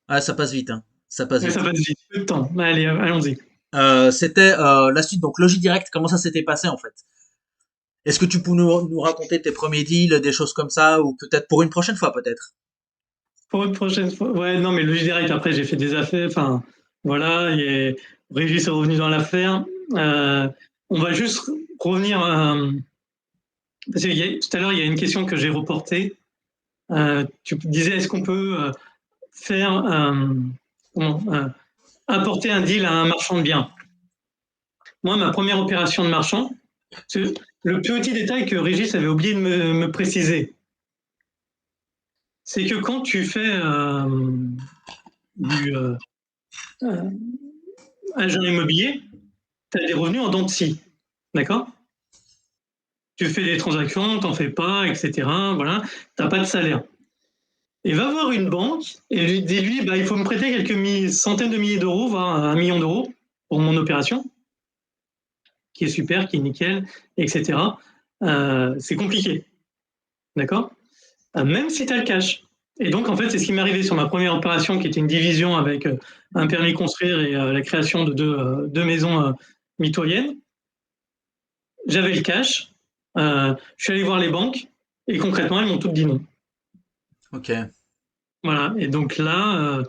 Ah, ça passe vite, hein. Ça passe mais ça vite. passe vite. Peu de temps. Allez, allons-y. C'était la suite. Donc, Logis Direct. Comment ça s'était passé en fait? Est-ce que tu peux nous raconter tes premiers deals, des choses comme ça, ou peut-être pour une prochaine fois, peut-être? Pour une prochaine fois. Ouais, non, mais le direct, après, j'ai fait des affaires. Enfin, voilà, Régis est revenu dans l'affaire. On va juste revenir. Parce que tout à l'heure, il y a une question que j'ai reportée. Tu disais, est-ce qu'on peut faire. Comment, apporter un deal à un marchand de biens? Moi, ma première opération de marchand, le petit détail que Régis avait oublié de me préciser, c'est que quand tu fais du agent immobilier, tu as des revenus en dents de scie. D'accord? Tu fais des transactions, t'en fais pas, etc. Voilà, t'as pas de salaire. Et va voir une banque et dis-lui, il faut me prêter quelques centaines de milliers d'euros, voire 1 million d'euros pour mon opération, qui est super, qui est nickel, etc. C'est compliqué. D'accord? Même si tu as le cash. Et donc, en fait, c'est ce qui m'est arrivé sur ma première opération, qui était une division avec un permis de construire et la création de deux maisons mitoyennes. J'avais le cash, je suis allé voir les banques, et concrètement, elles m'ont toutes dit non. Ok. Voilà, et donc là,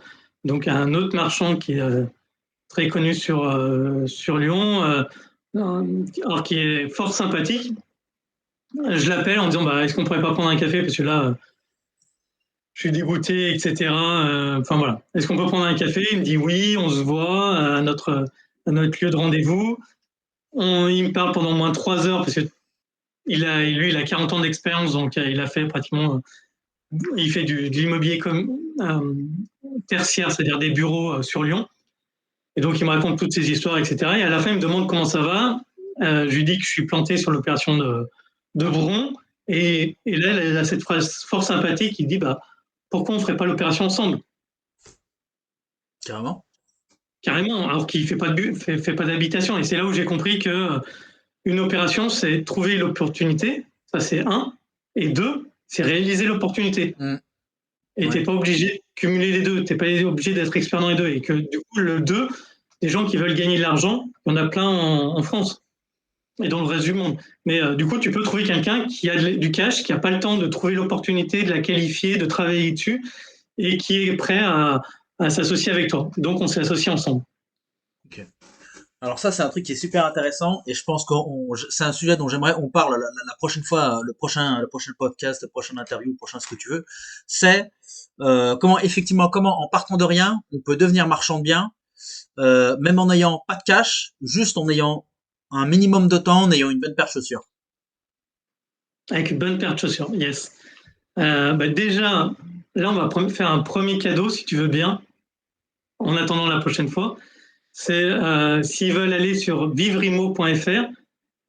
donc un autre marchand qui est très connu sur Lyon, alors qui est fort sympathique, je l'appelle en disant est-ce qu'on pourrait pas prendre un café parce que là, je suis dégoûté, etc. Enfin voilà. Est-ce qu'on peut prendre un café? Il me dit oui, on se voit à notre lieu de rendez-vous. Il me parle pendant au moins 3 heures parce que lui, il a 40 ans d'expérience, donc il a fait pratiquement, il fait de l'immobilier comme tertiaire, c'est-à-dire des bureaux sur Lyon. Et donc il me raconte toutes ces histoires, etc. Et à la fin, il me demande comment ça va. Je lui dis que je suis planté sur l'opération de Bron. Et là, elle a cette phrase fort sympathique qui dit pourquoi on ne ferait pas l'opération ensemble? Carrément. Carrément, alors qu'il ne fait pas d'habitation. Et c'est là où j'ai compris que une opération, c'est trouver l'opportunité, ça c'est un, et deux, c'est réaliser l'opportunité. Et tu Ouais. n'es pas obligé de cumuler les deux, tu n'es pas obligé d'être expert dans les deux. Et que du coup, le deux, des gens qui veulent gagner de l'argent, il y en a plein en France et dans le reste du monde. Mais du coup, tu peux trouver quelqu'un qui a du cash, qui n'a pas le temps de trouver l'opportunité, de la qualifier, de travailler dessus, et qui est prêt à s'associer avec toi. Donc, on s'est associés ensemble. Ok. Alors ça, c'est un truc qui est super intéressant et je pense que c'est un sujet dont j'aimerais on parle la prochaine fois, le prochain podcast, le prochain interview, le prochain ce que tu veux. C'est comment effectivement, comment en partant de rien, on peut devenir marchand de biens, même en n'ayant pas de cash, juste en ayant un minimum de temps, en ayant une bonne paire de chaussures. Avec une bonne paire de chaussures, yes. Déjà, là, on va faire un premier cadeau, si tu veux bien, en attendant la prochaine fois. C'est s'ils veulent aller sur vivrimo.fr,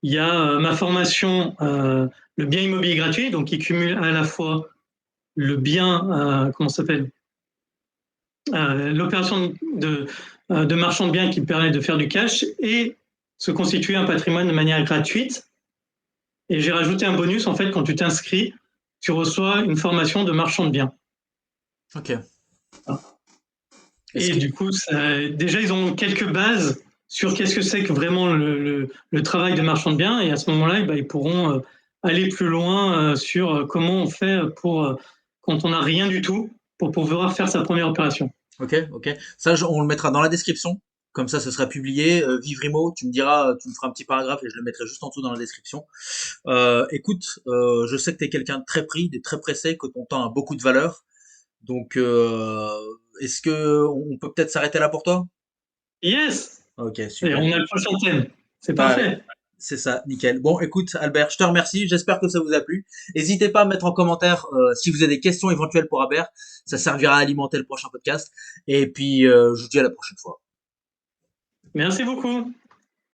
il y a ma formation, le bien immobilier gratuit, donc qui cumule à la fois le bien, comment ça s'appelle, l'opération de marchand de biens qui permet de faire du cash et se constituer un patrimoine de manière gratuite. Et j'ai rajouté un bonus, en fait, quand tu t'inscris, tu reçois une formation de marchand de biens. Ok. Et du coup, déjà, ils ont quelques bases sur qu'est-ce que c'est que vraiment le travail de marchand de biens. Et à ce moment-là, ils pourront aller plus loin sur comment on fait pour, quand on n'a rien du tout, pour pouvoir faire sa première opération. Ok, ok. Ça, on le mettra dans la description. Comme ça, ce sera publié. Vivrimo, tu me diras, tu me feras un petit paragraphe et je le mettrai juste en dessous dans la description. Écoute, je sais que tu es quelqu'un de très pris, de très pressé, que ton temps a beaucoup de valeur. Donc, est-ce que on peut peut-être s'arrêter là pour toi? Yes! Ok, Et super. on a le prochain thème. C'est Bah, parfait. c'est ça, nickel. Bon, écoute, Albert, je te remercie. J'espère que ça vous a plu. N'hésitez pas à mettre en commentaire si vous avez des questions éventuelles pour Albert. Ça servira à alimenter le prochain podcast. Et puis, je vous dis à la prochaine fois. Merci beaucoup.